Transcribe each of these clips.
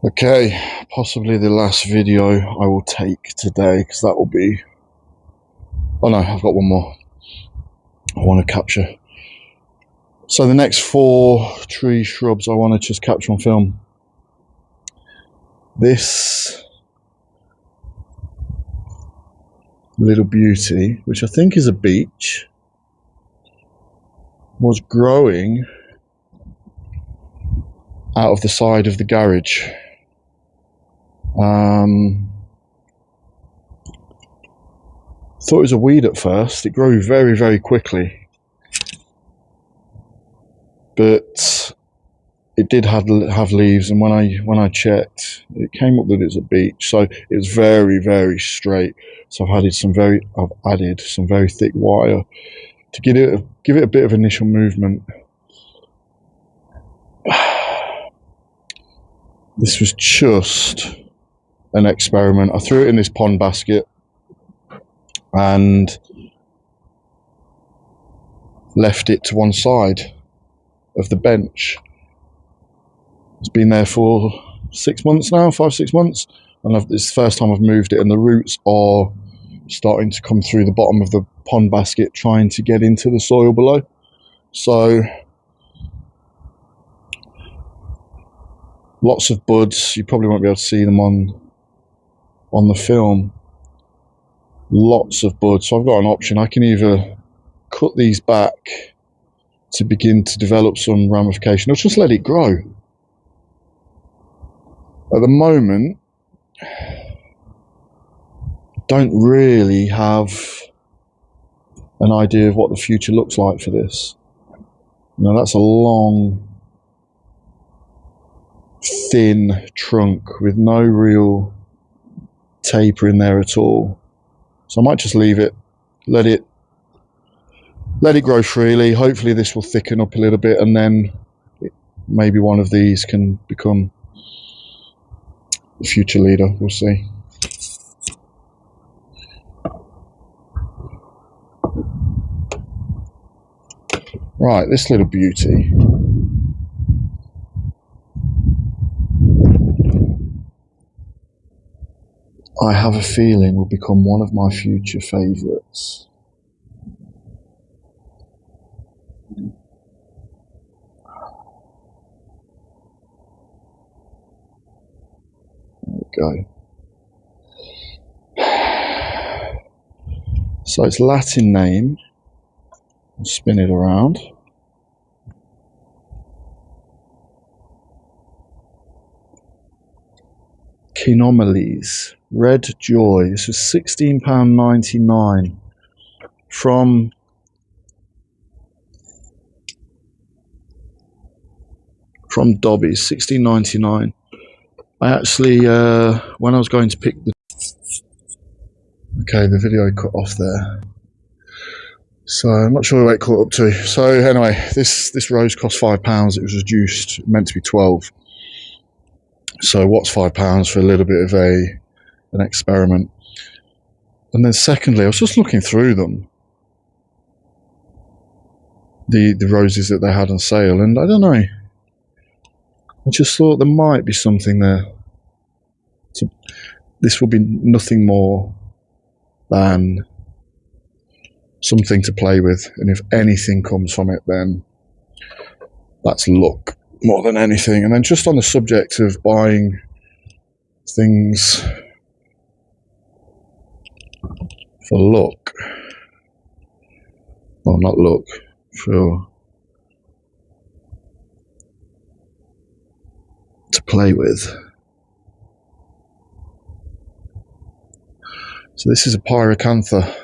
Okay, possibly the last video I will take today, because that will be... Oh no, I've got one more I want to capture. So the next 4 tree shrubs I want to just capture on film. This little beauty, which I think is a beech, was growing out of the side of the garage. Thought it was a weed at first. It grew very, very quickly, but it did have leaves, and when I checked, it came up that it's a beech. So it was very, very straight. So I've added some very thick wire to give it a bit of initial movement. This was just an experiment. I threw it in this pond basket and left it to one side of the bench. It's been there for 6 months now, 5-6 months, and it's the first time I've moved it, and the roots are starting to come through the bottom of the pond basket, trying to get into the soil below. So lots of buds. You probably won't be able to see them on the film. Lots of buds. So I've got an option. I can either cut these back to begin to develop some ramification, or just let it grow. At the moment, don't really have an idea of what the future looks like for this. Now that's a long, thin trunk with no real taper in there at all. So I might just leave it, let it grow freely. Hopefully this will thicken up a little bit, and then maybe one of these can become the future leader. We'll see. Right, this little beauty. I have a feeling will become one of my future favourites. There we go. So its Latin name, I'll spin it around. Quinomales, Red Joy. This was £16.99 from Dobby's. £16.99. I actually, when I was going to pick the... Okay, the video cut off there. So I'm not sure where it caught up to. So anyway, this rose cost £5. It was reduced, meant to be 12. So what's £5 for a little bit of an experiment? And then secondly, I was just looking through them, the roses that they had on sale, and I don't know, I just thought there might be something there. So this will be nothing more than something to play with, and if anything comes from it, then that's luck more than anything. And then just on the subject of buying things for luck, well, not luck, to play with. So this is a pyracantha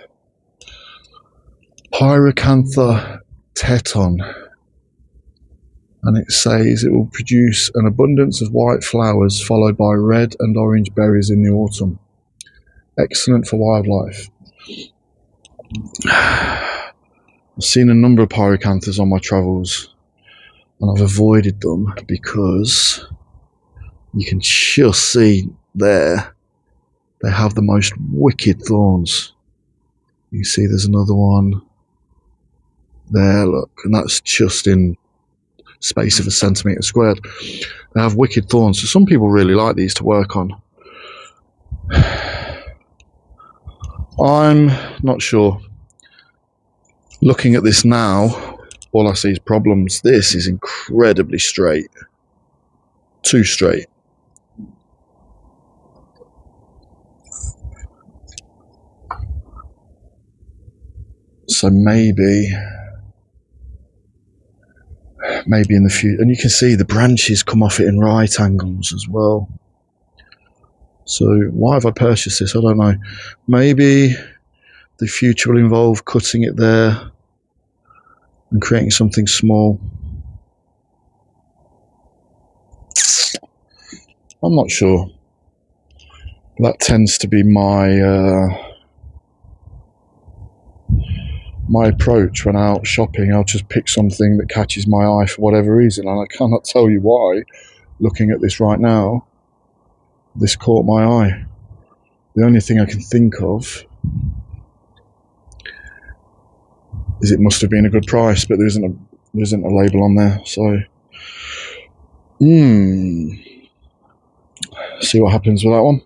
teton, and it says it will produce an abundance of white flowers followed by red and orange berries in the autumn. Excellent for wildlife. I've seen a number of pyracanthas on my travels, and I've avoided them because you can just see there they have the most wicked thorns. You can see there's another one there, look, and that's just in space of a centimetre squared. They have wicked thorns, so some people really like these to work on. I'm not sure. Looking at this now, all I see is problems. This is incredibly straight. Too straight. So maybe in the future, and you can see the branches come off it in right angles as well. So why have I purchased this? I don't know. Maybe the future will involve cutting it there and creating something small. I'm not sure. That tends to be my approach when out shopping. I'll just pick something that catches my eye for whatever reason, and I cannot tell you why. Looking at this right now, this caught my eye. The only thing I can think of is it must have been a good price, but there isn't a label on there. So, see what happens with that one.